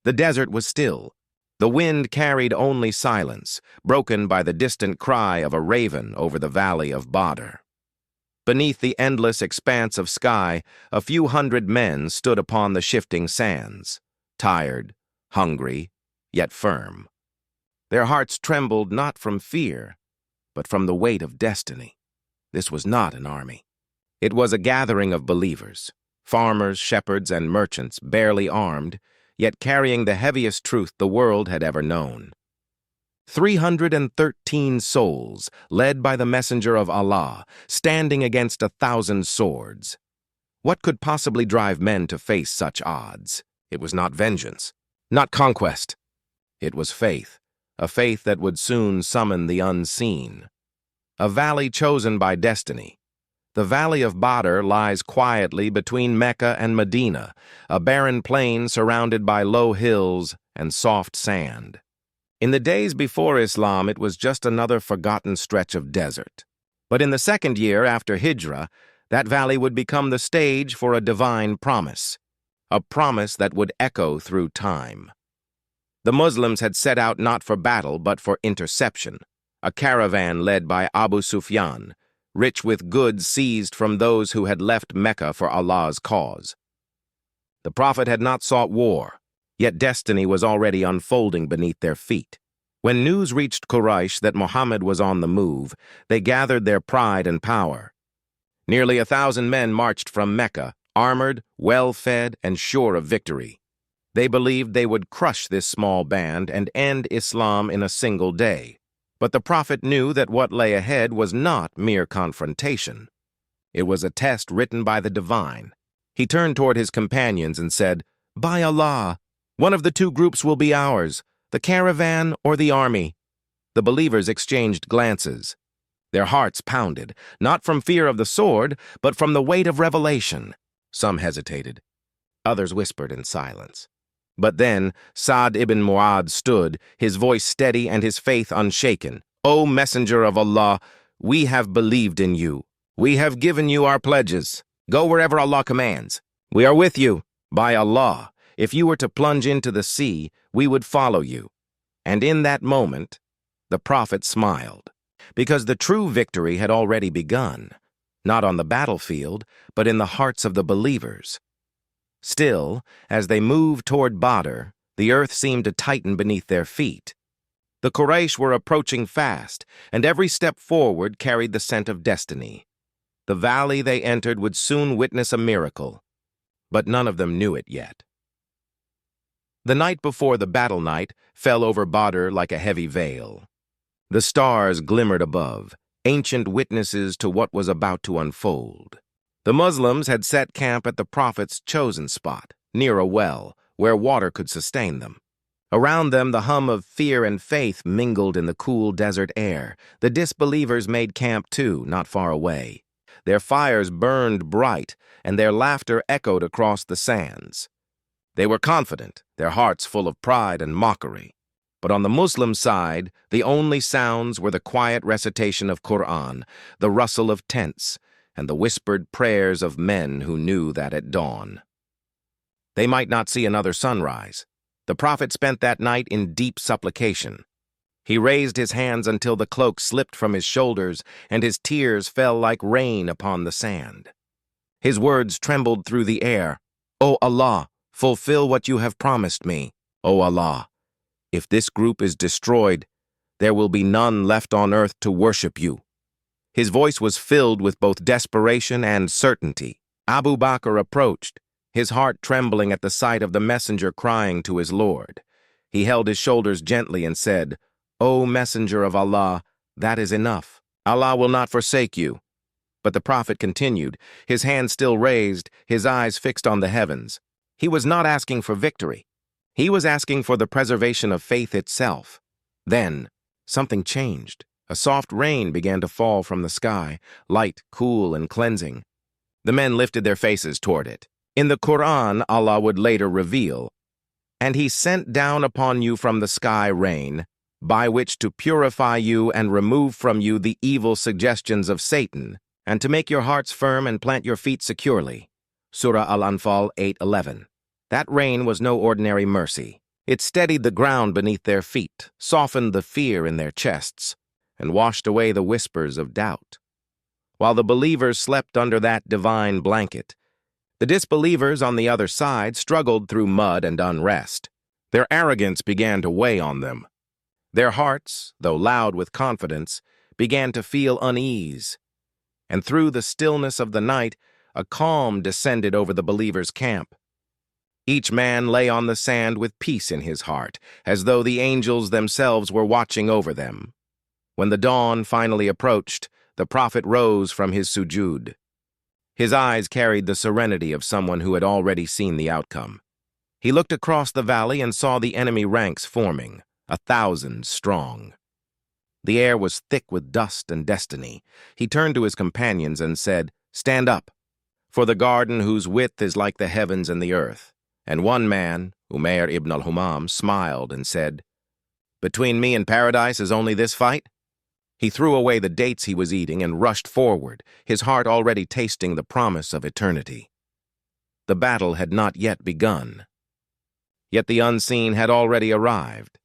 The desert was still. The wind carried only silence, broken by the distant cry of a raven over the valley of Badr. Beneath the endless expanse of sky, a few hundred men stood upon the shifting sands, tired, hungry, yet firm. Their hearts trembled not from fear, but from the weight of destiny. This was not an army. It was a gathering of believers, farmers, shepherds, and merchants, barely armed, yet carrying the heaviest truth the world had ever known. 313 souls, led by the messenger of Allah, standing against 1,000 swords. What could possibly drive men to face such odds? It was not vengeance, not conquest. It was faith, a faith that would soon summon the unseen. A valley chosen by destiny. The valley of Badr lies quietly between Mecca and Medina, a barren plain surrounded by low hills and soft sand. In the days before Islam, it was just another forgotten stretch of desert. But in the second year after Hijrah, that valley would become the stage for a divine promise, a promise that would echo through time. The Muslims had set out not for battle but for interception, a caravan led by Abu Sufyan, rich with goods seized from those who had left Mecca for Allah's cause. The Prophet had not sought war, yet destiny was already unfolding beneath their feet. When news reached Quraysh that Muhammad was on the move, they gathered their pride and power. Nearly 1,000 men marched from Mecca, armored, well-fed, and sure of victory. They believed they would crush this small band and end Islam in a single day. But the Prophet knew that what lay ahead was not mere confrontation. It was a test written by the divine. He turned toward his companions and said, "By Allah, one of the two groups will be ours, the caravan or the army." The believers exchanged glances. Their hearts pounded, not from fear of the sword, but from the weight of revelation. Some hesitated. Others whispered in silence. But then Sa'd ibn Mu'adh stood, his voice steady and his faith unshaken. "O Messenger of Allah, we have believed in you. We have given you our pledges. Go wherever Allah commands. We are with you. By Allah, if you were to plunge into the sea, we would follow you." And in that moment, the Prophet smiled, because the true victory had already begun, not on the battlefield, but in the hearts of the believers. Still, as they moved toward Badr, the earth seemed to tighten beneath their feet. The Quraysh were approaching fast, and every step forward carried the scent of destiny. The valley they entered would soon witness a miracle, but none of them knew it yet. The night before the battle night fell over Badr like a heavy veil. The stars glimmered above, ancient witnesses to what was about to unfold. The Muslims had set camp at the Prophet's chosen spot, near a well, where water could sustain them. Around them, the hum of fear and faith mingled in the cool desert air. The disbelievers made camp too, not far away. Their fires burned bright, and their laughter echoed across the sands. They were confident, their hearts full of pride and mockery. But on the Muslim side, the only sounds were the quiet recitation of Quran, the rustle of tents, and the whispered prayers of men who knew that at dawn they might not see another sunrise. The Prophet spent that night in deep supplication. He raised his hands until the cloak slipped from his shoulders, and his tears fell like rain upon the sand. His words trembled through the air. "O Allah, fulfill what you have promised me. O Allah, if this group is destroyed, there will be none left on earth to worship you." His voice was filled with both desperation and certainty. Abu Bakr approached, his heart trembling at the sight of the messenger crying to his Lord. He held his shoulders gently and said, "O Messenger of Allah, that is enough. Allah will not forsake you." But the Prophet continued, his hand still raised, his eyes fixed on the heavens. He was not asking for victory. He was asking for the preservation of faith itself. Then, something changed. A soft rain began to fall from the sky, light, cool, and cleansing. The men lifted their faces toward it. In the Quran, Allah would later reveal, "And he sent down upon you from the sky rain, by which to purify you and remove from you the evil suggestions of Satan, and to make your hearts firm and plant your feet securely." Surah Al-Anfal 8:11. That rain was no ordinary mercy. It steadied the ground beneath their feet, softened the fear in their chests, and washed away the whispers of doubt. While the believers slept under that divine blanket, the disbelievers on the other side struggled through mud and unrest. Their arrogance began to weigh on them. Their hearts, though loud with confidence, began to feel unease. And through the stillness of the night, a calm descended over the believers' camp. Each man lay on the sand with peace in his heart, as though the angels themselves were watching over them. When the dawn finally approached, the prophet rose from his sujud. His eyes carried the serenity of someone who had already seen the outcome. He looked across the valley and saw the enemy ranks forming, 1,000 strong. The air was thick with dust and destiny. He turned to his companions and said, "Stand up, for the garden whose width is like the heavens and the earth." And one man, Umair ibn al-Humam, smiled and said, "Between me and paradise is only this fight?" He threw away the dates he was eating and rushed forward, his heart already tasting the promise of eternity. The battle had not yet begun. Yet the unseen had already arrived.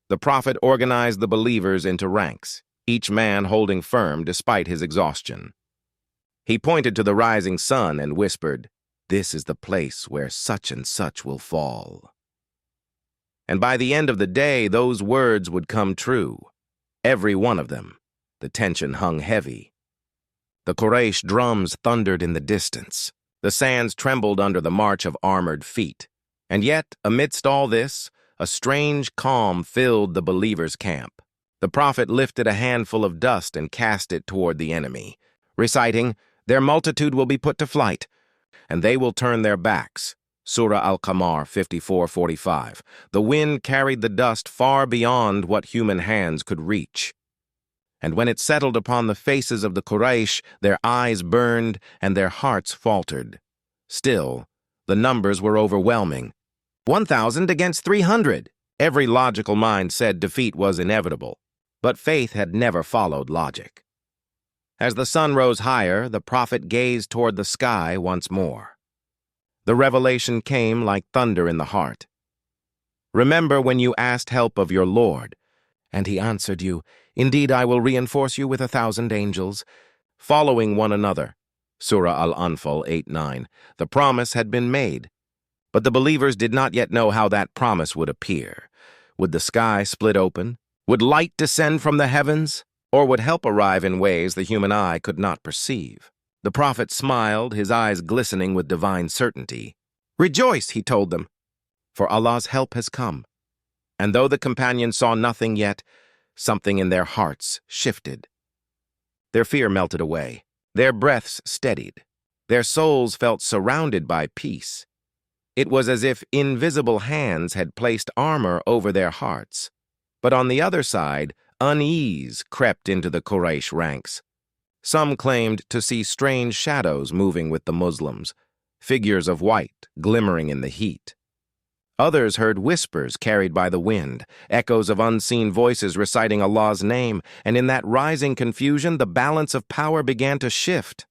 The prophet organized the believers into ranks, each man holding firm despite his exhaustion. He pointed to the rising sun and whispered, "This is the place where such and such will fall." And by the end of the day, those words would come true. Every one of them. The tension hung heavy. The Quraysh drums thundered in the distance. The sands trembled under the march of armored feet. And yet, amidst all this, a strange calm filled the believers' camp. The prophet lifted a handful of dust and cast it toward the enemy, reciting, "Their multitude will be put to flight, and they will turn their backs." Surah Al-Qamar 54:45. The wind carried the dust far beyond what human hands could reach. And when it settled upon the faces of the Quraysh, their eyes burned and their hearts faltered. Still, the numbers were overwhelming. 1,000 against 300. Every logical mind said defeat was inevitable, but faith had never followed logic. As the sun rose higher, the prophet gazed toward the sky once more. The revelation came like thunder in the heart. "Remember when you asked help of your Lord, and he answered you, 'Indeed, I will reinforce you with 1,000 angels, following one another.'" Surah Al-Anfal 8:9. The promise had been made, but the believers did not yet know how that promise would appear. Would the sky split open? Would light descend from the heavens? Or would help arrive in ways the human eye could not perceive? The prophet smiled, his eyes glistening with divine certainty. "Rejoice," he told them, "for Allah's help has come." And though the companions saw nothing yet, something in their hearts shifted. Their fear melted away. Their breaths steadied. Their souls felt surrounded by peace. It was as if invisible hands had placed armor over their hearts. But on the other side, unease crept into the Quraysh ranks. Some claimed to see strange shadows moving with the Muslims, figures of white glimmering in the heat. Others heard whispers carried by the wind, echoes of unseen voices reciting Allah's name, and in that rising confusion, the balance of power began to shift.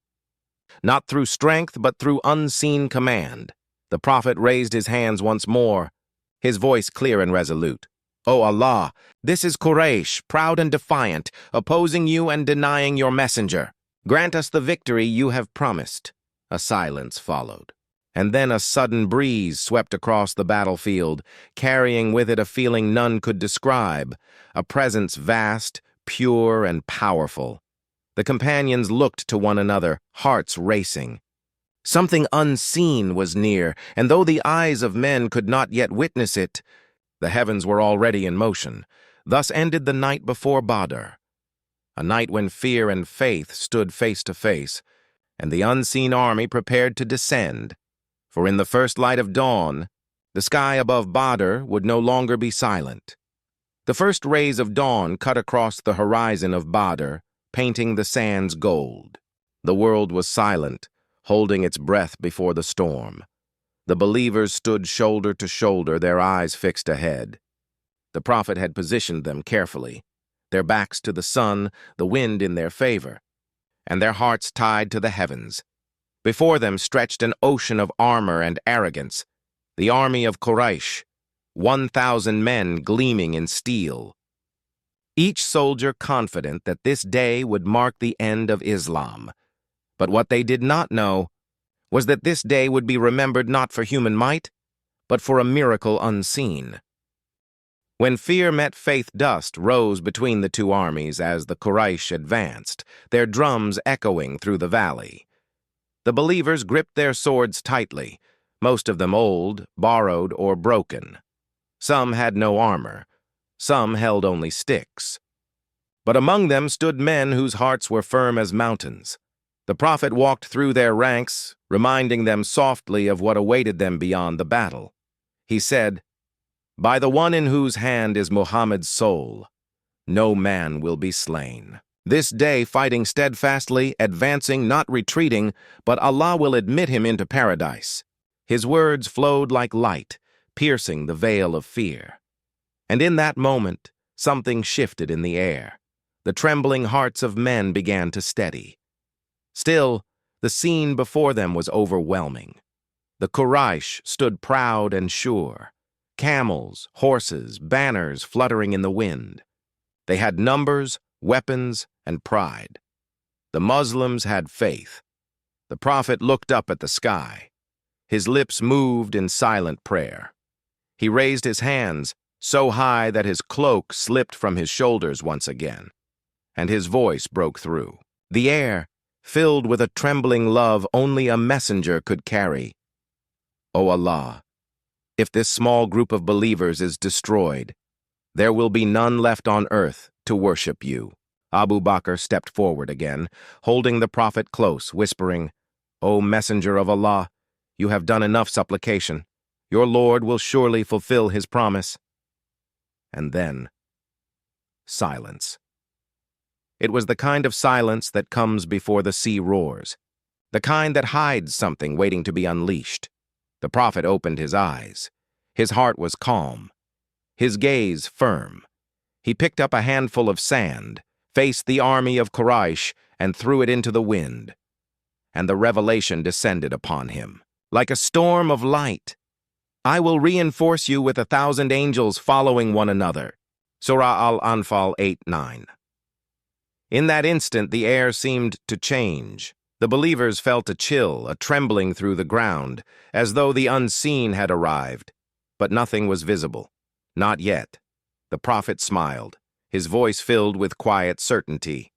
Not through strength, but through unseen command. The prophet raised his hands once more, his voice clear and resolute. "O Allah, this is Quraysh, proud and defiant, opposing you and denying your messenger. Grant us the victory you have promised." A silence followed. And then a sudden breeze swept across the battlefield, carrying with it a feeling none could describe, a presence vast, pure, and powerful. The companions looked to one another, hearts racing. Something unseen was near, and though the eyes of men could not yet witness it, the heavens were already in motion. Thus ended the night before Badr, a night when fear and faith stood face to face, and the unseen army prepared to descend. For in the first light of dawn, the sky above Badr would no longer be silent. The first rays of dawn cut across the horizon of Badr, painting the sands gold. The world was silent, holding its breath before the storm. The believers stood shoulder to shoulder, their eyes fixed ahead. The prophet had positioned them carefully, their backs to the sun, the wind in their favor, and their hearts tied to the heavens. Before them stretched an ocean of armor and arrogance, the army of Quraysh, 1,000 men gleaming in steel. Each soldier confident that this day would mark the end of Islam. But what they did not know was that this day would be remembered not for human might, but for a miracle unseen. When fear met faith, dust rose between the two armies as the Quraysh advanced, their drums echoing through the valley. The believers gripped their swords tightly, most of them old, borrowed, or broken. Some had no armor, some held only sticks. But among them stood men whose hearts were firm as mountains. The Prophet walked through their ranks, reminding them softly of what awaited them beyond the battle. He said, "By the one in whose hand is Muhammad's soul, no man will be slain. This day fighting steadfastly, advancing, not retreating, but Allah will admit him into paradise." His words flowed like light, piercing the veil of fear. And in that moment, something shifted in the air. The trembling hearts of men began to steady. Still, the scene before them was overwhelming. The Quraysh stood proud and sure, camels, horses, banners fluttering in the wind. They had numbers, weapons, and pride. The Muslims had faith. The Prophet looked up at the sky. His lips moved in silent prayer. He raised his hands so high that his cloak slipped from his shoulders once again, and his voice broke through. The air, filled with a trembling love only a messenger could carry. "O Allah, if this small group of believers is destroyed, there will be none left on earth to worship you." Abu Bakr stepped forward again, holding the Prophet close, whispering, "O Messenger of Allah, you have done enough supplication. Your Lord will surely fulfill his promise." And then, silence. It was the kind of silence that comes before the sea roars, the kind that hides something waiting to be unleashed. The Prophet opened his eyes. His heart was calm, his gaze firm. He picked up a handful of sand, faced the army of Quraysh, and threw it into the wind. And the revelation descended upon him, like a storm of light. "I will reinforce you with 1,000 angels following one another." Surah Al-Anfal 8:9. In that instant, the air seemed to change. The believers felt a chill, a trembling through the ground, as though the unseen had arrived. But nothing was visible. Not yet. The Prophet smiled, his voice filled with quiet certainty.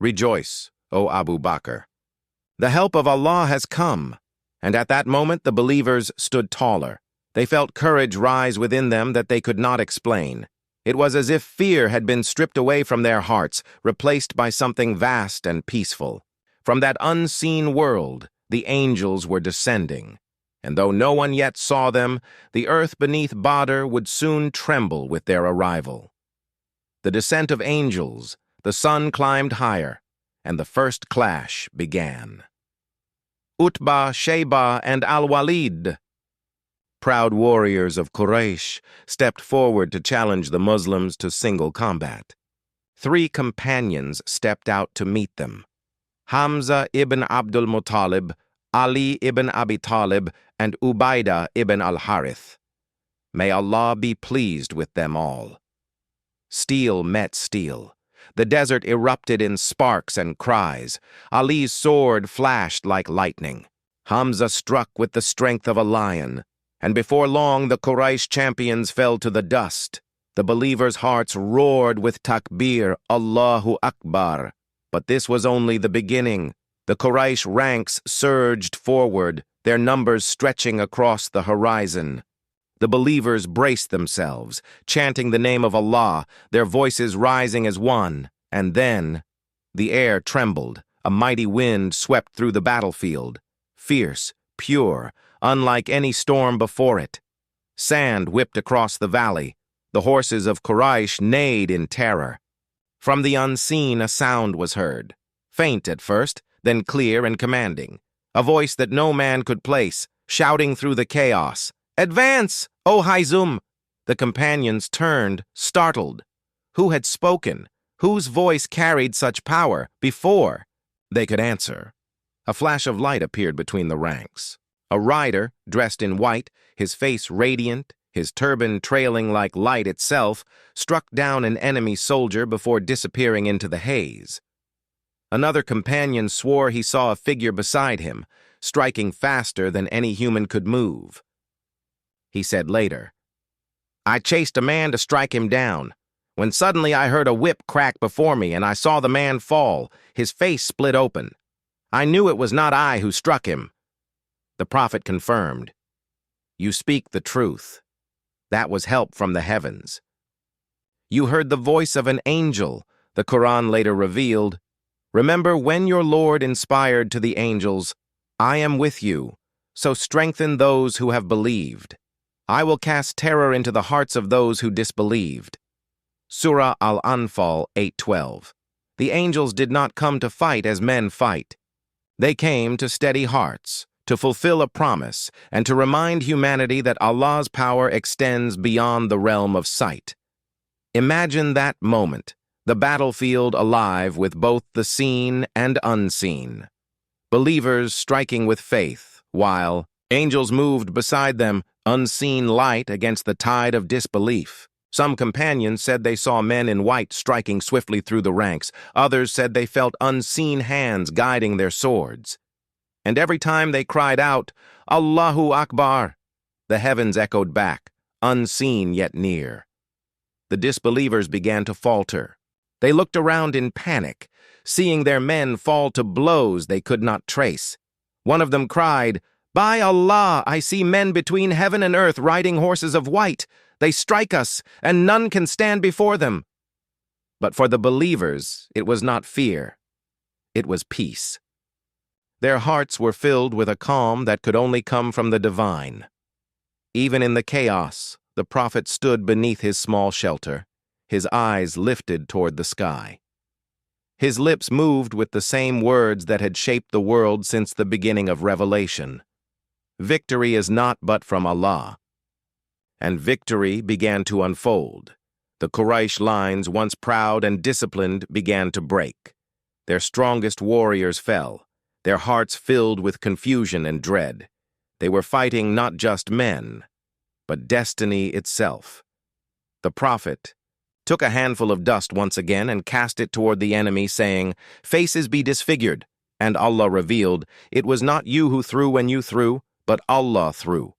"Rejoice, O Abu Bakr. The help of Allah has come." And at that moment, the believers stood taller. They felt courage rise within them that they could not explain. It was as if fear had been stripped away from their hearts, replaced by something vast and peaceful. From that unseen world, the angels were descending. And though no one yet saw them, the earth beneath Badr would soon tremble with their arrival. The descent of angels, the sun climbed higher, and the first clash began. Utbah, Shaybah, and Al-Walid, proud warriors of Quraysh, stepped forward to challenge the Muslims to single combat. 3 companions stepped out to meet them: Hamza ibn Abdul Muttalib, Ali ibn Abi Talib, and Ubaidah ibn al-Harith. May Allah be pleased with them all. Steel met steel. The desert erupted in sparks and cries. Ali's sword flashed like lightning. Hamza struck with the strength of a lion. And before long, the Quraysh champions fell to the dust. The believers' hearts roared with takbir, Allahu Akbar. But this was only the beginning. The Quraysh ranks surged forward, their numbers stretching across the horizon. The believers braced themselves, chanting the name of Allah, their voices rising as one. And then, the air trembled. A mighty wind swept through the battlefield, fierce, pure, unlike any storm before it. Sand whipped across the valley. The horses of Quraysh neighed in terror. From the unseen, a sound was heard. Faint at first, then clear and commanding. A voice that no man could place, shouting through the chaos. "Advance, O Hayzum!" The companions turned, startled. Who had spoken? Whose voice carried such power before they could answer? A flash of light appeared between the ranks. A rider, dressed in white, his face radiant, his turban trailing like light itself, struck down an enemy soldier before disappearing into the haze. Another companion swore he saw a figure beside him, striking faster than any human could move. He said later, "I chased a man to strike him down, when suddenly I heard a whip crack before me and I saw the man fall, his face split open. I knew it was not I who struck him." The prophet confirmed, "You speak the truth. That was help from the heavens." You heard the voice of an angel, the Quran later revealed. Remember when your Lord inspired to the angels, "I am with you, so strengthen those who have believed. I will cast terror into the hearts of those who disbelieved." Surah Al-Anfal 8:12. The angels did not come to fight as men fight. They came to steady hearts, to fulfill a promise, and to remind humanity that Allah's power extends beyond the realm of sight. Imagine that moment, the battlefield alive with both the seen and unseen. Believers striking with faith, while angels moved beside them, unseen light against the tide of disbelief. Some companions said they saw men in white striking swiftly through the ranks. Others said they felt unseen hands guiding their swords. And every time they cried out, "Allahu Akbar," the heavens echoed back, unseen yet near. The disbelievers began to falter. They looked around in panic, seeing their men fall to blows they could not trace. One of them cried, "By Allah, I see men between heaven and earth riding horses of white. They strike us, and none can stand before them." But for the believers, it was not fear. It was peace. Their hearts were filled with a calm that could only come from the divine. Even in the chaos, the prophet stood beneath his small shelter, his eyes lifted toward the sky. His lips moved with the same words that had shaped the world since the beginning of Revelation. Victory is not but from Allah. And victory began to unfold. The Quraysh lines, once proud and disciplined, began to break. Their strongest warriors fell, their hearts filled with confusion and dread. They were fighting not just men, but destiny itself. The prophet took a handful of dust once again and cast it toward the enemy, saying, "Faces be disfigured." And Allah revealed, "It was not you who threw when you threw, but Allah threw."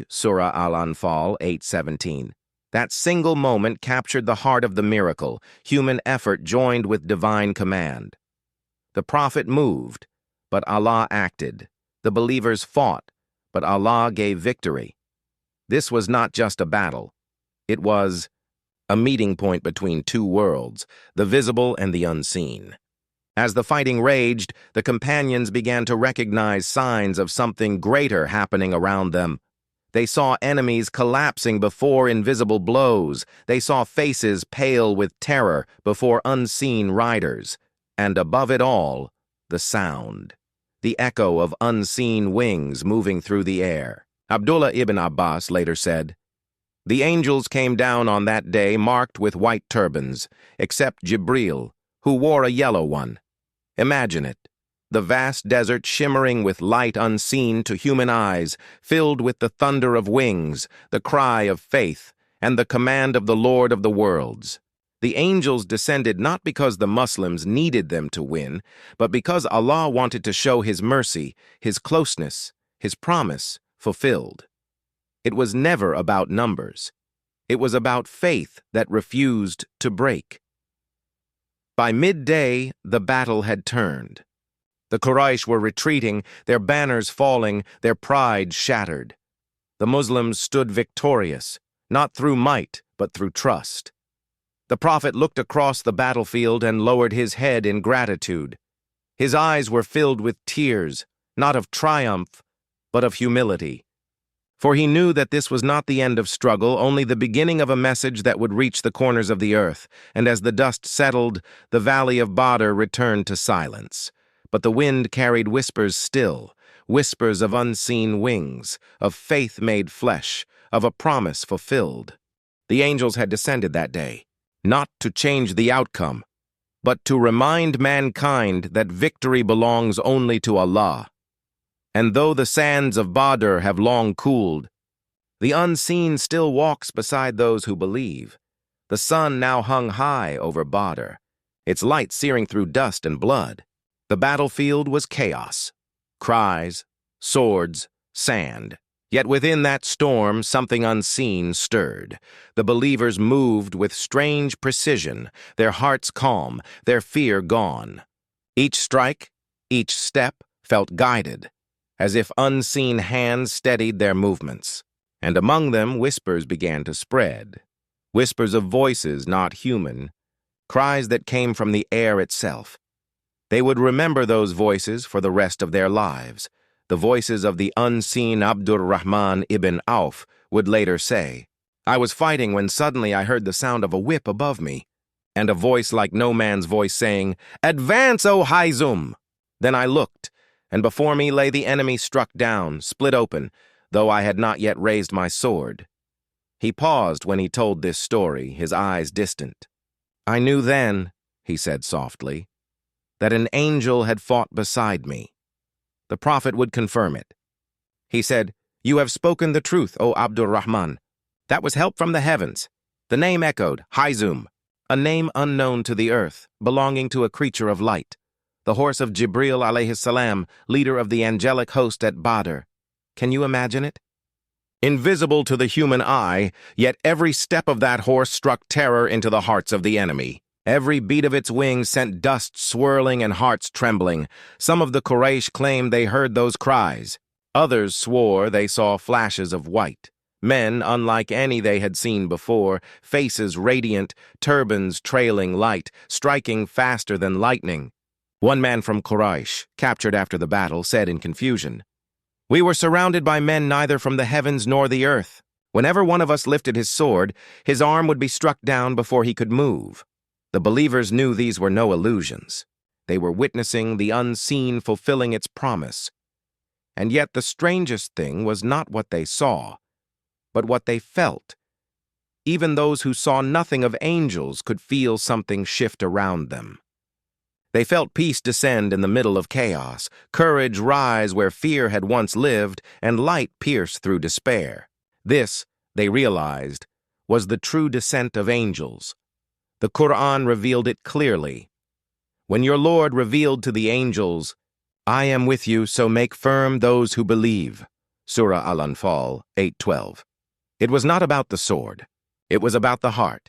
Surah Al-Anfal 8:17. That single moment captured the heart of the miracle, human effort joined with divine command. The prophet moved, but Allah acted. The believers fought, but Allah gave victory. This was not just a battle. It was a meeting point between two worlds, the visible and the unseen. As the fighting raged, the companions began to recognize signs of something greater happening around them. They saw enemies collapsing before invisible blows. They saw faces pale with terror before unseen riders. And above it all, the sound, the echo of unseen wings moving through the air. Abdullah ibn Abbas later said, "The angels came down on that day marked with white turbans, except Jibril, who wore a yellow one." Imagine it, the vast desert shimmering with light unseen to human eyes, filled with the thunder of wings, the cry of faith, and the command of the Lord of the worlds. The angels descended not because the Muslims needed them to win, but because Allah wanted to show His mercy, His closeness, His promise fulfilled. It was never about numbers. It was about faith that refused to break. By midday, the battle had turned. The Quraysh were retreating, their banners falling, their pride shattered. The Muslims stood victorious, not through might, but through trust. The prophet looked across the battlefield and lowered his head in gratitude. His eyes were filled with tears, not of triumph, but of humility. For he knew that this was not the end of struggle, only the beginning of a message that would reach the corners of the earth. And as the dust settled, the valley of Badr returned to silence. But the wind carried whispers still, whispers of unseen wings, of faith made flesh, of a promise fulfilled. The angels had descended that day, not to change the outcome, but to remind mankind that victory belongs only to Allah. And though the sands of Badr have long cooled, The unseen still walks beside those who believe. The sun now hung high over Badr, its light searing through dust and blood. The battlefield was chaos. Cries, swords, sand. Yet within that storm, something unseen stirred. The believers moved with strange precision, their hearts calm, their fear gone. Each strike, each step felt guided, as if unseen hands steadied their movements. And among them, whispers began to spread. Whispers of voices not human, cries that came from the air itself. They would remember those voices for the rest of their lives. The voices of the unseen Abdurrahman ibn Auf would later say, "I was fighting when suddenly I heard the sound of a whip above me, and a voice like no man's voice saying, 'Advance, O Hayzum!' Then I looked, and before me lay the enemy struck down, split open, though I had not yet raised my sword." He paused when he told this story, his eyes distant. "I knew then," he said softly, "that an angel had fought beside me." The prophet would confirm it. He said, "You have spoken the truth, O Abdurrahman. That was help from the heavens." The name echoed, Hayzum, a name unknown to the earth, belonging to a creature of light, the horse of Jibril alayhi salam, leader of the angelic host at Badr. Can you imagine it? Invisible to the human eye, yet every step of that horse struck terror into the hearts of the enemy. Every beat of its wings sent dust swirling and hearts trembling. Some of the Quraysh claimed they heard those cries. Others swore they saw flashes of white. Men unlike any they had seen before, faces radiant, turbans trailing light, striking faster than lightning. One man from Quraysh, captured after the battle, said in confusion, "We were surrounded by men neither from the heavens nor the earth. Whenever one of us lifted his sword, his arm would be struck down before he could move." The believers knew these were no illusions. They were witnessing the unseen fulfilling its promise. And yet the strangest thing was not what they saw, but what they felt. Even those who saw nothing of angels could feel something shift around them. They felt peace descend in the middle of chaos, courage rise where fear had once lived, and light pierce through despair. This, they realized, was the true descent of angels. The Quran revealed it clearly. When your Lord revealed to the angels, "I am with you, so make firm those who believe." Surah Al-Anfal 8:12. It was not about the sword. It was about the heart.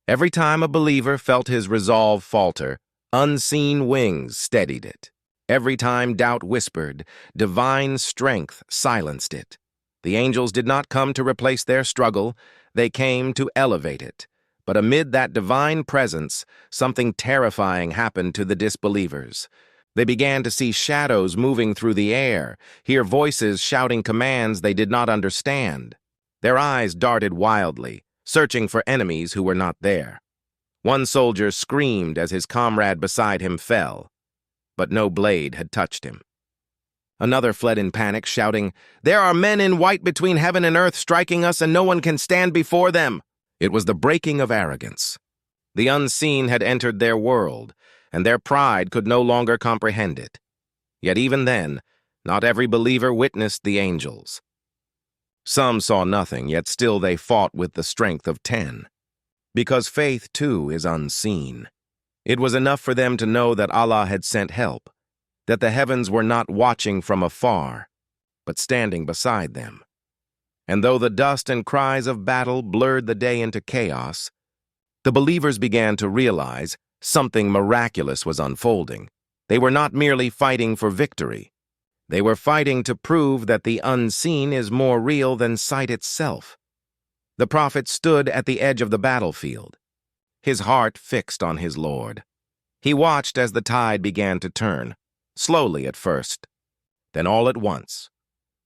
Every time a believer felt his resolve falter, unseen wings steadied it. Every time doubt whispered, divine strength silenced it. The angels did not come to replace their struggle, they came to elevate it. But amid that divine presence, something terrifying happened to the disbelievers. They began to see shadows moving through the air, hear voices shouting commands they did not understand. Their eyes darted wildly, searching for enemies who were not there. One soldier screamed as his comrade beside him fell, but no blade had touched him. Another fled in panic, shouting, "There are men in white between heaven and earth striking us, and no one can stand before them." It was the breaking of arrogance. The unseen had entered their world, and their pride could no longer comprehend it. Yet even then, not every believer witnessed the angels. Some saw nothing, yet still they fought with the strength of 10. Because faith, too, is unseen. It was enough for them to know that Allah had sent help, that the heavens were not watching from afar, but standing beside them. And though the dust and cries of battle blurred the day into chaos, the believers began to realize something miraculous was unfolding. They were not merely fighting for victory. They were fighting to prove that the unseen is more real than sight itself. The prophet stood at the edge of the battlefield, his heart fixed on his Lord. He watched as the tide began to turn, slowly at first, then all at once.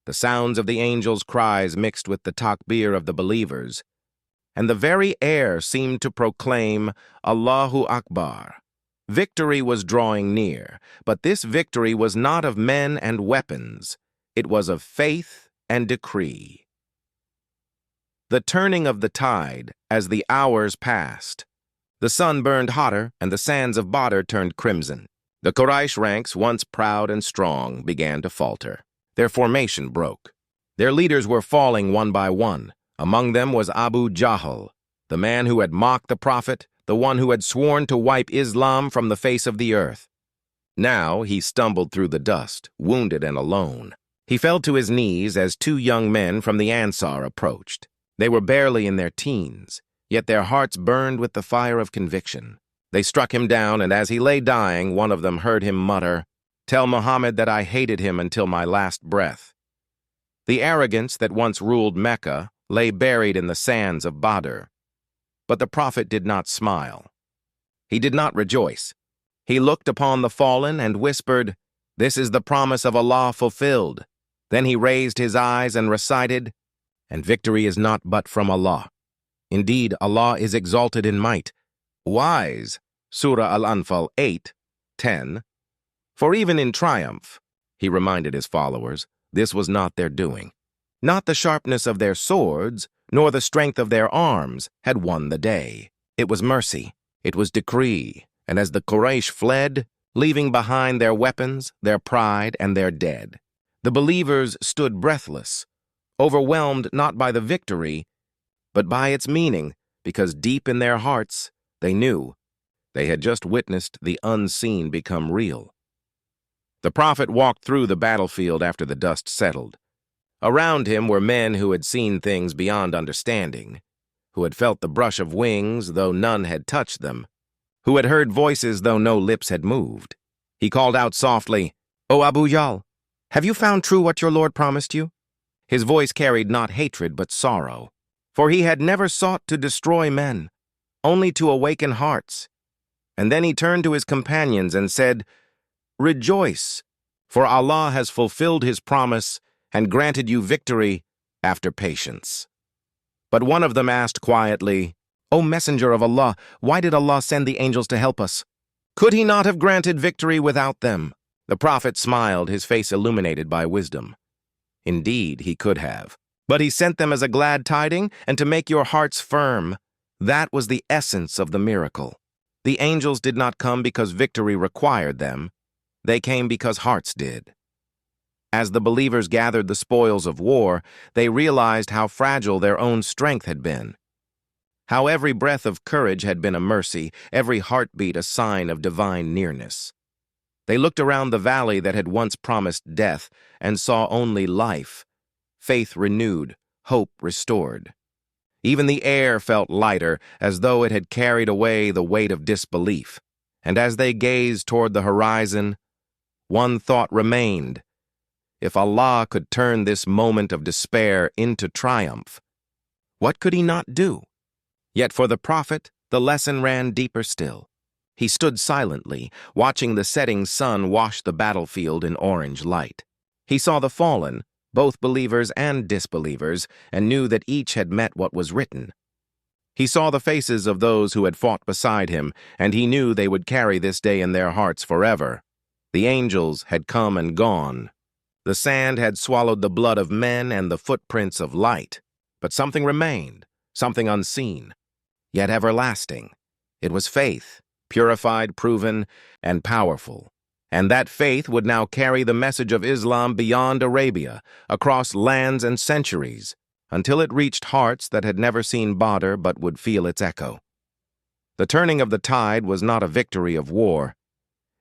The sounds of the angels' cries mixed with the takbir of the believers, and the very air seemed to proclaim, "Allahu Akbar." Victory was drawing near, but this victory was not of men and weapons. It was of faith and decree. The turning of the tide as the hours passed. The sun burned hotter, and the sands of Badr turned crimson. The Quraysh ranks, once proud and strong, began to falter. Their formation broke. Their leaders were falling one by one. Among them was Abu Jahl, the man who had mocked the Prophet, the one who had sworn to wipe Islam from the face of the earth. Now he stumbled through the dust, wounded and alone. He fell to his knees as two young men from the Ansar approached. They were barely in their teens, yet their hearts burned with the fire of conviction. They struck him down, and as he lay dying, one of them heard him mutter, "Tell Muhammad that I hated him until my last breath." The arrogance that once ruled Mecca lay buried in the sands of Badr. But the Prophet did not smile. He did not rejoice. He looked upon the fallen and whispered, "This is the promise of Allah fulfilled." Then he raised his eyes and recited, "And victory is not but from Allah. Indeed, Allah is exalted in might. Wise." Surah Al-Anfal 8:10. For even in triumph, he reminded his followers, this was not their doing. Not the sharpness of their swords, nor the strength of their arms had won the day. It was mercy. It was decree. And as the Quraysh fled, leaving behind their weapons, their pride, and their dead, the believers stood breathless, overwhelmed not by the victory, but by its meaning, because deep in their hearts, they knew they had just witnessed the unseen become real. The Prophet walked through the battlefield after the dust settled. Around him were men who had seen things beyond understanding, who had felt the brush of wings though none had touched them, who had heard voices though no lips had moved. He called out softly, "O Abu Jahl, have you found true what your Lord promised you?" His voice carried not hatred but sorrow, for he had never sought to destroy men, only to awaken hearts. And then he turned to his companions and said, "Rejoice, for Allah has fulfilled his promise and granted you victory after patience." But one of them asked quietly, "O Messenger of Allah, why did Allah send the angels to help us? Could he not have granted victory without them?" The Prophet smiled, his face illuminated by wisdom. "Indeed, he could have. But he sent them as a glad tiding and to make your hearts firm. That was the essence of the miracle. The angels did not come because victory required them. They came because hearts did." As the believers gathered the spoils of war, they realized how fragile their own strength had been, how every breath of courage had been a mercy, every heartbeat a sign of divine nearness. They looked around the valley that had once promised death and saw only life, faith renewed, hope restored. Even the air felt lighter, as though it had carried away the weight of disbelief. And as they gazed toward the horizon, one thought remained. If Allah could turn this moment of despair into triumph, what could he not do? Yet for the Prophet, the lesson ran deeper still. He stood silently, watching the setting sun wash the battlefield in orange light. He saw the fallen, both believers and disbelievers, and knew that each had met what was written. He saw the faces of those who had fought beside him, and he knew they would carry this day in their hearts forever. The angels had come and gone. The sand had swallowed the blood of men and the footprints of light, but something remained, something unseen, yet everlasting. It was faith, purified, proven, and powerful. And that faith would now carry the message of Islam beyond Arabia, across lands and centuries, until it reached hearts that had never seen Badr but would feel its echo. The turning of the tide was not a victory of war.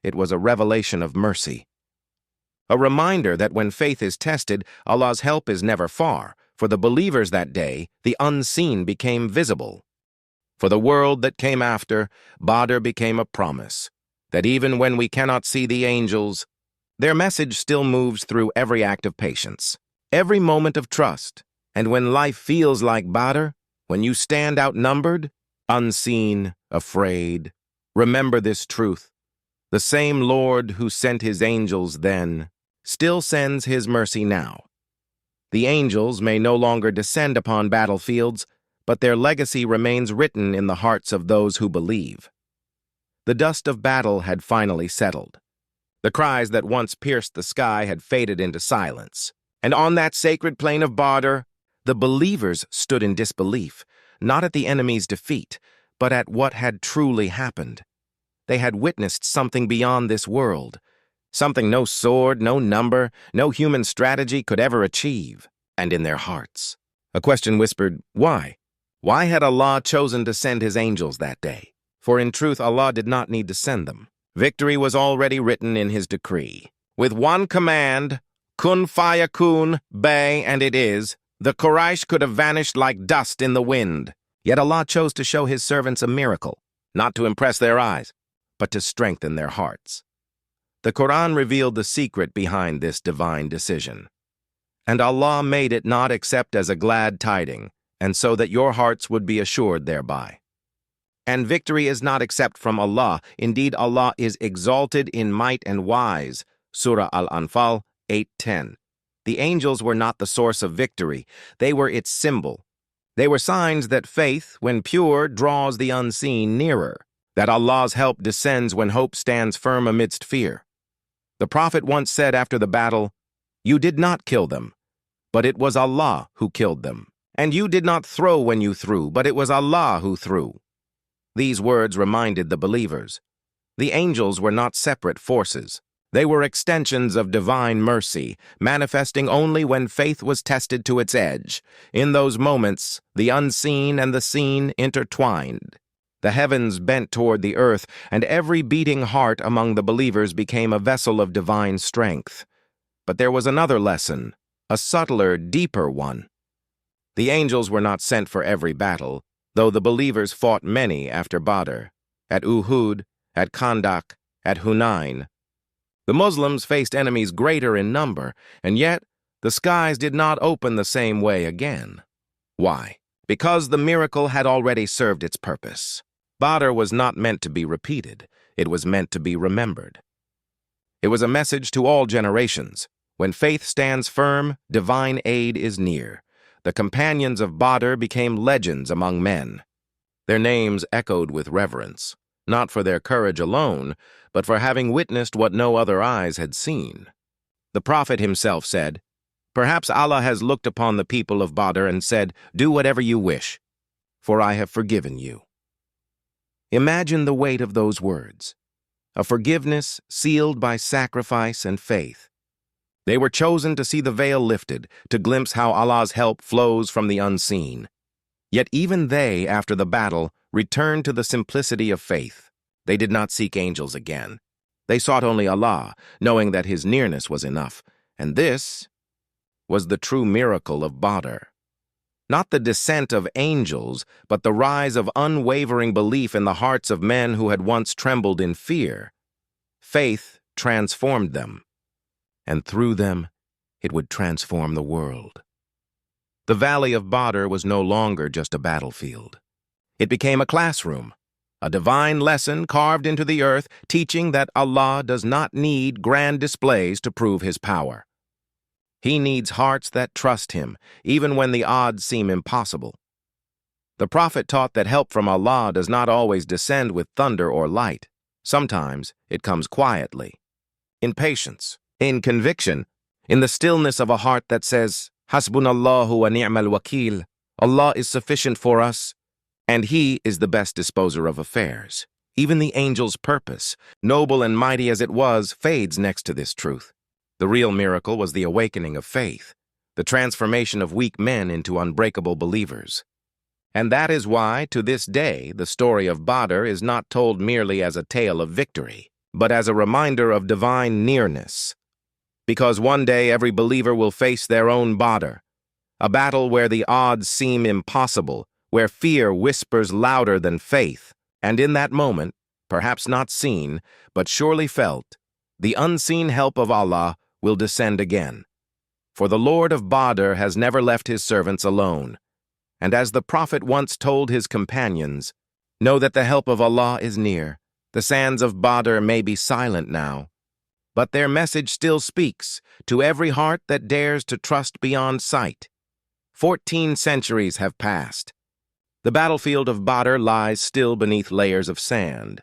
It was a revelation of mercy. A reminder that when faith is tested, Allah's help is never far. For the believers that day, the unseen became visible. For the world that came after, Badr became a promise, that even when we cannot see the angels, their message still moves through every act of patience, every moment of trust. And when life feels like Badr, when you stand outnumbered, unseen, afraid, remember this truth. The same Lord who sent his angels then still sends his mercy now. The angels may no longer descend upon battlefields, but their legacy remains written in the hearts of those who believe. The dust of battle had finally settled. The cries that once pierced the sky had faded into silence. And on that sacred plain of Badr, the believers stood in disbelief, not at the enemy's defeat, but at what had truly happened. They had witnessed something beyond this world, something no sword, no number, no human strategy could ever achieve. and in their hearts. A question whispered, why? Why had Allah chosen to send his angels that day? For in truth, Allah did not need to send them. Victory was already written in his decree. With one command, kun fayakun, bay, and it is, the Quraysh could have vanished like dust in the wind. Yet Allah chose to show his servants a miracle, not to impress their eyes, but to strengthen their hearts. The Quran revealed the secret behind this divine decision. And Allah made it not except as a glad tiding, and so that your hearts would be assured thereby. And victory is not except from Allah. Indeed, Allah is exalted in might and wise. Surah Al-Anfal 8:10. The angels were not the source of victory. They were its symbol. They were signs that faith, when pure, draws the unseen nearer, that Allah's help descends when hope stands firm amidst fear. The Prophet once said after the battle, "You did not kill them, but it was Allah who killed them. And you did not throw when you threw, but it was Allah who threw." These words reminded the believers. The angels were not separate forces. They were extensions of divine mercy, manifesting only when faith was tested to its edge. In those moments, the unseen and the seen intertwined. The heavens bent toward the earth, and every beating heart among the believers became a vessel of divine strength. But there was another lesson, a subtler, deeper one. The angels were not sent for every battle, though the believers fought many after Badr, at Uhud, at Khandaq, at Hunain. The Muslims faced enemies greater in number, and yet the skies did not open the same way again. Why? Because the miracle had already served its purpose. Badr was not meant to be repeated. It was meant to be remembered. It was a message to all generations. When faith stands firm, divine aid is near. The companions of Badr became legends among men. Their names echoed with reverence, not for their courage alone, but for having witnessed what no other eyes had seen. The Prophet himself said, "Perhaps Allah has looked upon the people of Badr and said, 'Do whatever you wish, for I have forgiven you.'" Imagine the weight of those words, a forgiveness sealed by sacrifice and faith. They were chosen to see the veil lifted, to glimpse how Allah's help flows from the unseen. Yet even they, after the battle, returned to the simplicity of faith. They did not seek angels again. They sought only Allah, knowing that his nearness was enough. And this was the true miracle of Badr. Not the descent of angels, but the rise of unwavering belief in the hearts of men who had once trembled in fear. Faith transformed them, and through them, it would transform the world. The Valley of Badr was no longer just a battlefield. It became a classroom, a divine lesson carved into the earth, teaching that Allah does not need grand displays to prove his power. He needs hearts that trust him, even when the odds seem impossible. The Prophet taught that help from Allah does not always descend with thunder or light. Sometimes it comes quietly, in patience, in conviction, in the stillness of a heart that says, "Hasbunallahu wa ni'mal wakil." Allah is sufficient for us, and he is the best disposer of affairs. Even the angel's purpose, noble and mighty as it was, fades next to this truth. The real miracle was the awakening of faith, the transformation of weak men into unbreakable believers. And that is why, to this day, the story of Badr is not told merely as a tale of victory, but as a reminder of divine nearness. Because one day every believer will face their own Badr, a battle where the odds seem impossible, where fear whispers louder than faith, and in that moment, perhaps not seen, but surely felt, the unseen help of Allah will descend again. For the Lord of Badr has never left his servants alone. And as the Prophet once told his companions, "Know that the help of Allah is near. The sands of Badr may be silent now, but their message still speaks to every heart that dares to trust beyond sight." 14 centuries have passed. The battlefield of Badr lies still beneath layers of sand,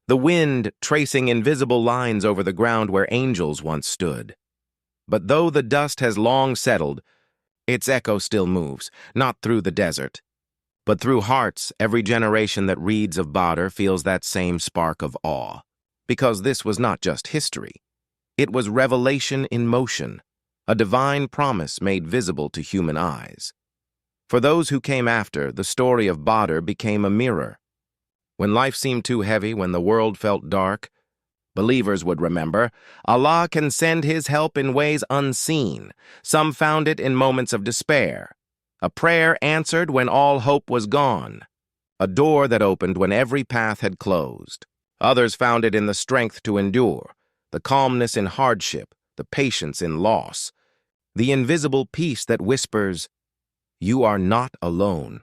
the wind tracing invisible lines over the ground where angels once stood. But though the dust has long settled, its echo still moves, not through the desert, but through hearts. Every generation that reads of Badr feels that same spark of awe, because this was not just history. It was revelation in motion, a divine promise made visible to human eyes. For those who came after, the story of Badr became a mirror. When life seemed too heavy, when the world felt dark, believers would remember, Allah can send His help in ways unseen. Some found it in moments of despair. A prayer answered when all hope was gone. A door that opened when every path had closed. Others found it in the strength to endure, the calmness in hardship, the patience in loss, the invisible peace that whispers, "You are not alone."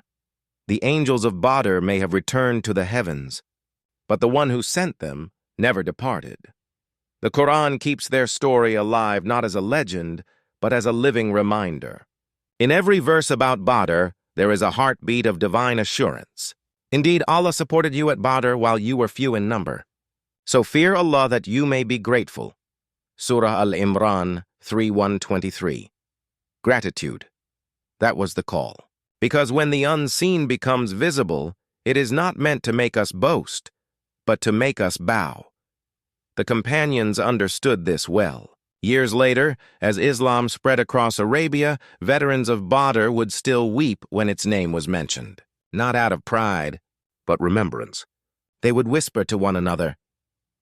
The angels of Badr may have returned to the heavens, but the one who sent them never departed. The Quran keeps their story alive not as a legend, but as a living reminder. In every verse about Badr, there is a heartbeat of divine assurance. Indeed, Allah supported you at Badr while you were few in number. So fear Allah that you may be grateful. Surah Al-Imran 3:123. Gratitude. That was the call. Because when the unseen becomes visible, it is not meant to make us boast, but to make us bow. The companions understood this well. Years later, as Islam spread across Arabia, veterans of Badr would still weep when its name was mentioned. Not out of pride, but remembrance. They would whisper to one another,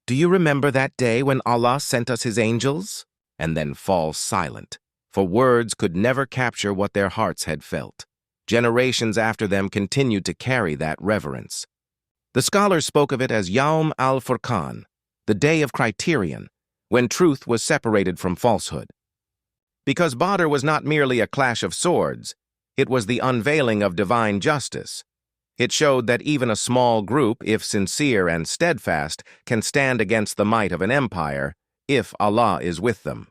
"Do you remember that day when Allah sent us His angels?" And then fall silent, for words could never capture what their hearts had felt. Generations after them continued to carry that reverence. The scholars spoke of it as Yawm al-Furqan, the day of criterion, when truth was separated from falsehood. Because Badr was not merely a clash of swords, it was the unveiling of divine justice. It showed that even a small group, if sincere and steadfast, can stand against the might of an empire, if Allah is with them.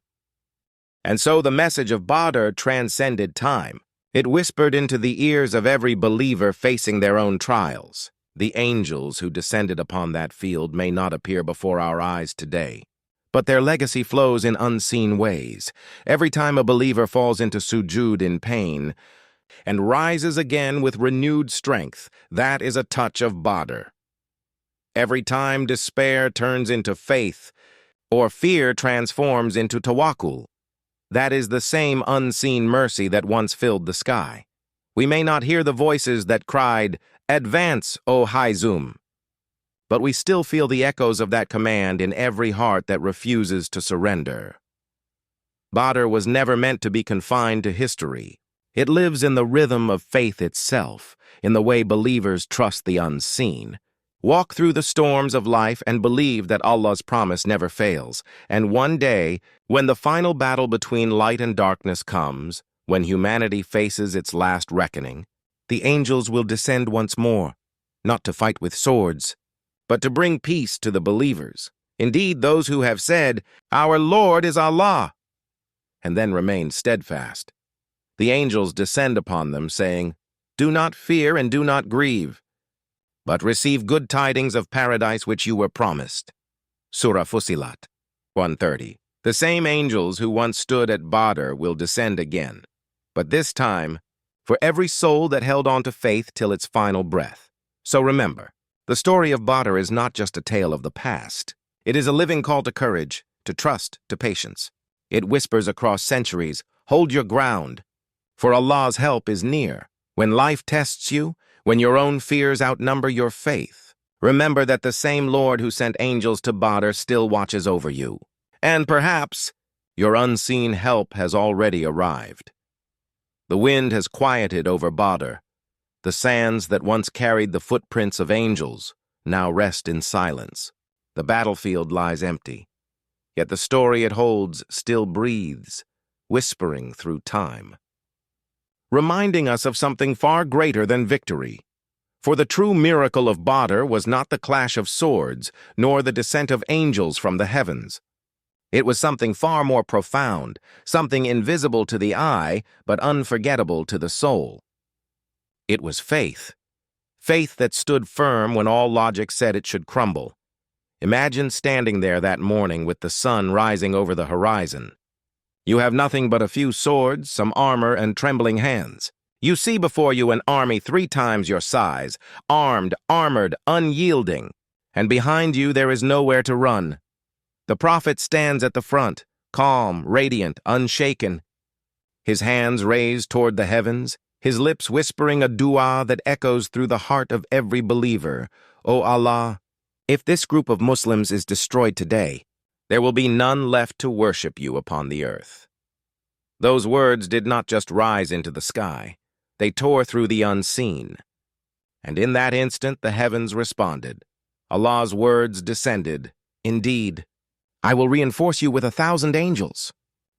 And so the message of Badr transcended time. It whispered into the ears of every believer facing their own trials. The angels who descended upon that field may not appear before our eyes today, but their legacy flows in unseen ways. Every time a believer falls into sujud in pain and rises again with renewed strength, that is a touch of Badr. Every time despair turns into faith, or fear transforms into tawakkul, that is the same unseen mercy that once filled the sky. We may not hear the voices that cried, "Advance, O Hayzum," but we still feel the echoes of that command in every heart that refuses to surrender. Badr was never meant to be confined to history. It lives in the rhythm of faith itself, in the way believers trust the unseen. Walk through the storms of life and believe that Allah's promise never fails. And one day, when the final battle between light and darkness comes, when humanity faces its last reckoning, the angels will descend once more, not to fight with swords, but to bring peace to the believers. Indeed, those who have said, "Our Lord is Allah," and then remain steadfast. The angels descend upon them, saying, "Do not fear and do not grieve, but receive good tidings of paradise which you were promised." Surah Fussilat 130. The same angels who once stood at Badr will descend again, but this time for every soul that held on to faith till its final breath. So remember, the story of Badr is not just a tale of the past. It is a living call to courage, to trust, to patience. It whispers across centuries, "Hold your ground, for Allah's help is near." When life tests you, when your own fears outnumber your faith, remember that the same Lord who sent angels to Badr still watches over you. And perhaps your unseen help has already arrived. The wind has quieted over Badr. The sands that once carried the footprints of angels now rest in silence. The battlefield lies empty, yet the story it holds still breathes, whispering through time, reminding us of something far greater than victory. For the true miracle of Badr was not the clash of swords, nor the descent of angels from the heavens. It was something far more profound, something invisible to the eye, but unforgettable to the soul. It was faith. Faith that stood firm when all logic said it should crumble. Imagine standing there that morning with the sun rising over the horizon. You have nothing but a few swords, some armor, and trembling hands. You see before you an army 3 times your size, armed, armored, unyielding, and behind you there is nowhere to run. The prophet stands at the front, calm, radiant, unshaken, his hands raised toward the heavens, his lips whispering a dua that echoes through the heart of every believer. O Allah, if this group of Muslims is destroyed today, there will be none left to worship you upon the earth. Those words did not just rise into the sky. They tore through the unseen. And in that instant, the heavens responded. Allah's words descended. Indeed, I will reinforce you with 1,000 angels,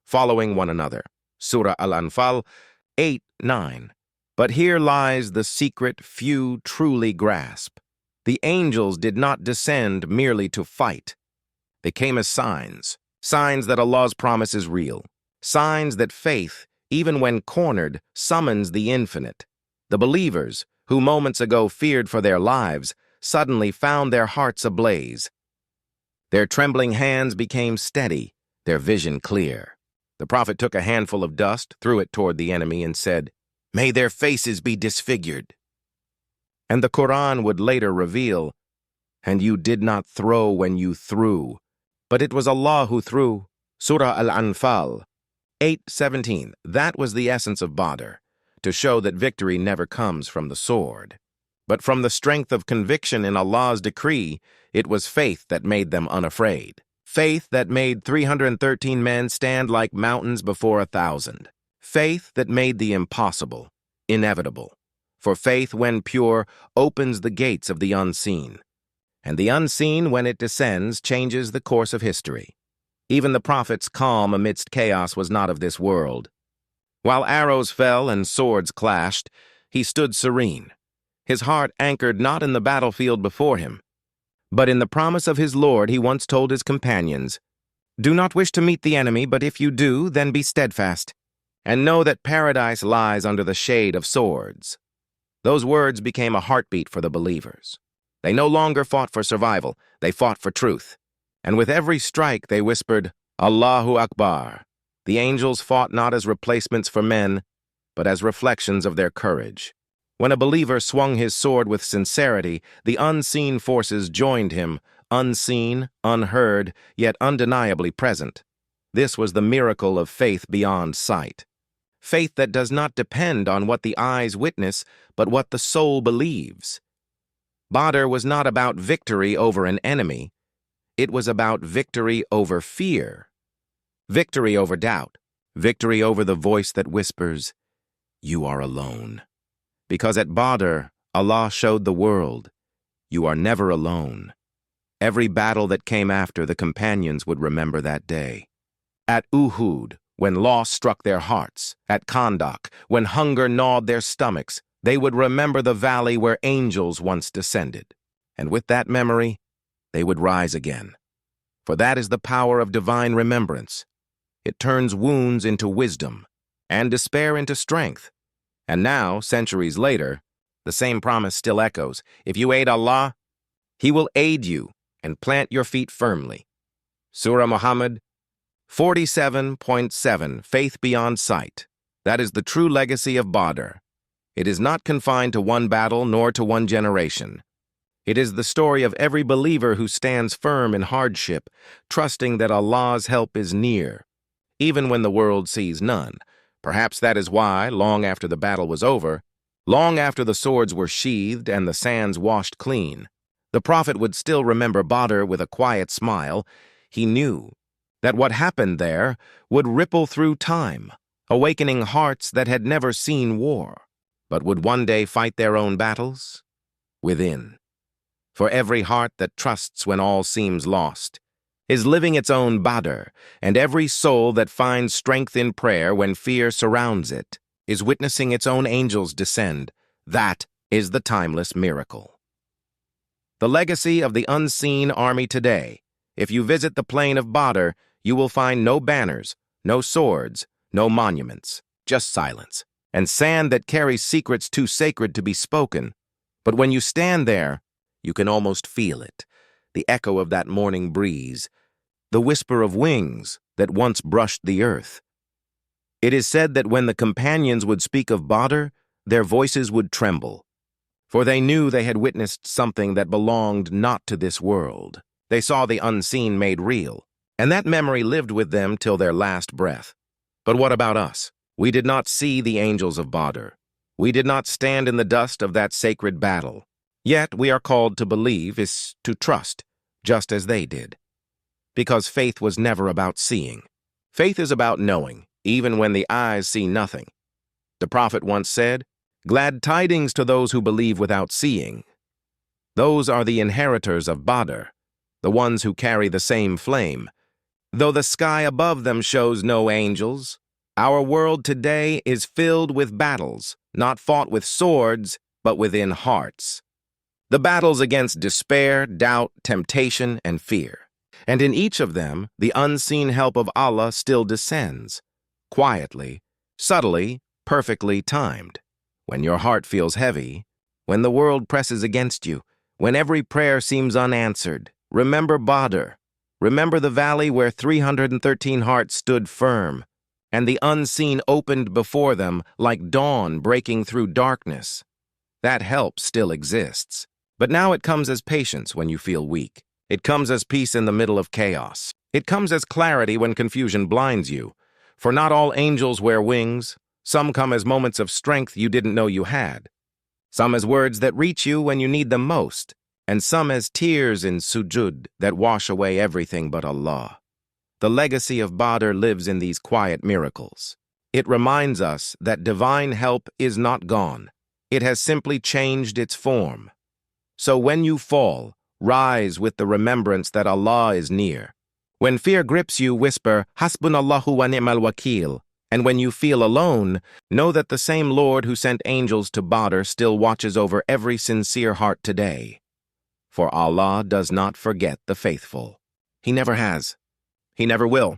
following one another. Surah Al-Anfal 8:9. But here lies the secret few truly grasp. The angels did not descend merely to fight. They came as signs, signs that Allah's promise is real, signs that faith, even when cornered, summons the infinite. The believers, who moments ago feared for their lives, suddenly found their hearts ablaze. Their trembling hands became steady, their vision clear. The Prophet took a handful of dust, threw it toward the enemy, and said, "May their faces be disfigured." And the Quran would later reveal, "And you did not throw when you threw, but it was Allah who threw." Surah Al-Anfal 8:17. That was the essence of Badr, to show that victory never comes from the sword, but from the strength of conviction in Allah's decree. It was faith that made them unafraid. Faith that made 313 men stand like mountains before 1,000. Faith that made the impossible inevitable. For faith, when pure, opens the gates of the unseen. And the unseen, when it descends, changes the course of history. Even the Prophet's calm amidst chaos was not of this world. While arrows fell and swords clashed, he stood serene, his heart anchored not in the battlefield before him, but in the promise of his Lord. He once told his companions, "Do not wish to meet the enemy, but if you do, then be steadfast, and know that paradise lies under the shade of swords." Those words became a heartbeat for the believers. They no longer fought for survival, they fought for truth. And with every strike they whispered, "Allahu Akbar." The angels fought not as replacements for men, but as reflections of their courage. When a believer swung his sword with sincerity, the unseen forces joined him, unseen, unheard, yet undeniably present. This was the miracle of faith beyond sight. Faith that does not depend on what the eyes witness, but what the soul believes. Badr was not about victory over an enemy. It was about victory over fear. Victory over doubt. Victory over the voice that whispers, "You are alone." Because at Badr, Allah showed the world, you are never alone. Every battle that came after, the companions would remember that day. At Uhud, when loss struck their hearts. At Khandaq, when hunger gnawed their stomachs, they would remember the valley where angels once descended. And with that memory, they would rise again. For that is the power of divine remembrance. It turns wounds into wisdom, and despair into strength. And now, centuries later, the same promise still echoes. If you aid Allah, He will aid you and plant your feet firmly. Surah Muhammad 47.7, Faith Beyond Sight. That is the true legacy of Badr. It is not confined to one battle nor to one generation. It is the story of every believer who stands firm in hardship, trusting that Allah's help is near, even when the world sees none. Perhaps that is why, long after the battle was over, long after the swords were sheathed and the sands washed clean, the Prophet would still remember Badr with a quiet smile. He knew that what happened there would ripple through time, awakening hearts that had never seen war, but would one day fight their own battles within. For every heart that trusts when all seems lost is living its own Badr, and every soul that finds strength in prayer when fear surrounds it is witnessing its own angels descend. That is the timeless miracle. The legacy of the unseen army today. If you visit the plain of Badr, you will find no banners, no swords, no monuments, just silence, and sand that carries secrets too sacred to be spoken. But when you stand there, you can almost feel it, the echo of that morning breeze, the whisper of wings that once brushed the earth. It is said that when the companions would speak of Badr, their voices would tremble, for they knew they had witnessed something that belonged not to this world. They saw the unseen made real, And that memory lived with them till their last breath. But what about us? We did not see the angels of Badr. We did not stand in the dust of that sacred battle. Yet we are called to believe is to trust, just as they did. Because faith was never about seeing. Faith is about knowing, even when the eyes see nothing. The prophet once said, "Glad tidings to those who believe without seeing." Those are the inheritors of Badr, the ones who carry the same flame. Though the sky above them shows no angels, our world today is filled with battles, not fought with swords, but within hearts. The battles against despair, doubt, temptation, and fear. And in each of them, the unseen help of Allah still descends, quietly, subtly, perfectly timed. When your heart feels heavy, when the world presses against you, when every prayer seems unanswered, remember Badr. Remember the valley where 313 hearts stood firm, and the unseen opened before them like dawn breaking through darkness. That help still exists. But now it comes as patience when you feel weak. It comes as peace in the middle of chaos. It comes as clarity when confusion blinds you. For not all angels wear wings. Some come as moments of strength you didn't know you had. Some as words that reach you when you need them most. And some as tears in sujud that wash away everything but Allah. The legacy of Badr lives in these quiet miracles. It reminds us that divine help is not gone. It has simply changed its form. So when you fall, rise with the remembrance that Allah is near. When fear grips you, whisper, Hasbunallahu wa ni'mal wakil. And when you feel alone, know that the same Lord who sent angels to Badr still watches over every sincere heart today. For Allah does not forget the faithful. He never has. He never will.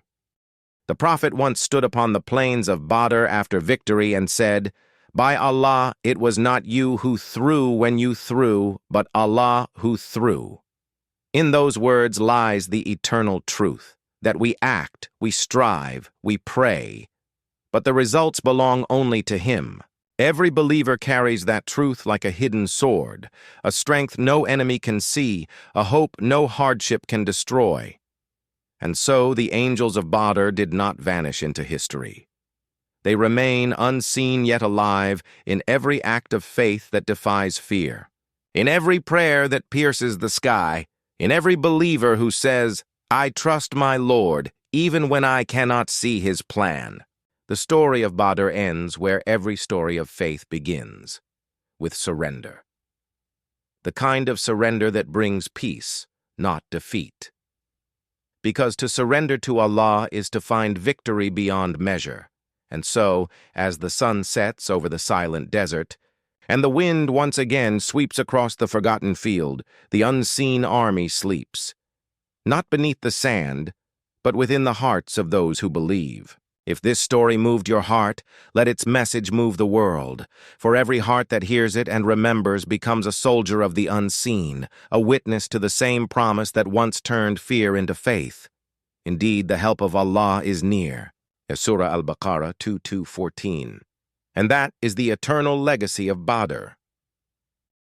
The Prophet once stood upon the plains of Badr after victory and said, "By Allah, it was not you who threw when you threw, but Allah who threw." In those words lies the eternal truth, that we act, we strive, we pray, but the results belong only to Him. Every believer carries that truth like a hidden sword, a strength no enemy can see, a hope no hardship can destroy. And so the angels of Badr did not vanish into history. They remain unseen yet alive in every act of faith that defies fear, in every prayer that pierces the sky, in every believer who says, "I trust my Lord, even when I cannot see His plan." The story of Badr ends where every story of faith begins, with surrender. The kind of surrender that brings peace, not defeat. Because to surrender to Allah is to find victory beyond measure. And so, as the sun sets over the silent desert, and the wind once again sweeps across the forgotten field, the unseen army sleeps. Not beneath the sand, but within the hearts of those who believe. If this story moved your heart, let its message move the world. For every heart that hears it and remembers becomes a soldier of the unseen, a witness to the same promise that once turned fear into faith. Indeed, the help of Allah is near. Surah Al-Baqarah 2:14. And that is the eternal legacy of Badr.